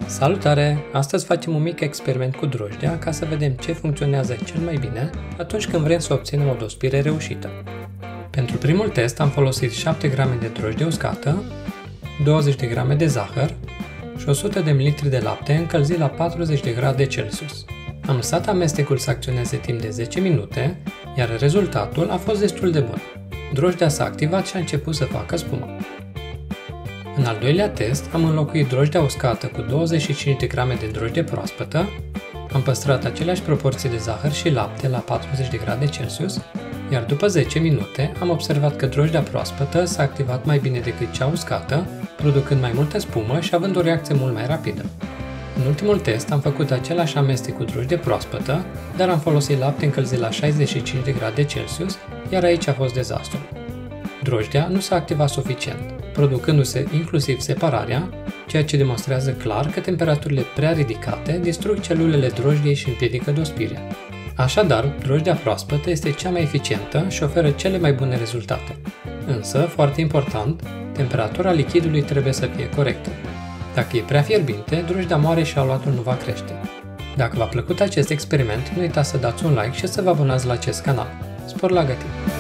Salutare! Astăzi facem un mic experiment cu drojdea ca să vedem ce funcționează cel mai bine atunci când vrem să obținem o dospire reușită. Pentru primul test am folosit 7 g de drojdie uscată, 20 de g de zahăr și 100 de ml de lapte încălzit la 40 de grade Celsius. Am lăsat amestecul să acționeze timp de 10 minute, iar rezultatul a fost destul de bun. Drojdea s-a activat și a început să facă spumă. În al doilea test am înlocuit drojdea uscată cu 25 de g de drojdie proaspătă, am păstrat aceleași proporții de zahăr și lapte la 40 de grade Celsius, iar după 10 minute am observat că drojdea proaspătă s-a activat mai bine decât cea uscată, producând mai multă spumă și având o reacție mult mai rapidă. În ultimul test am făcut același amestec cu drojdie proaspătă, dar am folosit lapte încălzit la 65 de grade Celsius, iar aici a fost dezastru. Drojdea nu s-a activat suficient, producându-se inclusiv separarea, ceea ce demonstrează clar că temperaturile prea ridicate distrug celulele drojdiei și împiedică dospirea. Așadar, drojdea proaspătă este cea mai eficientă și oferă cele mai bune rezultate. Însă, foarte important, temperatura lichidului trebuie să fie corectă. Dacă e prea fierbinte, drojdea moare și aluatul nu va crește. Dacă v-a plăcut acest experiment, nu uitați să dați un like și să vă abonați la acest canal. Spor la gătit!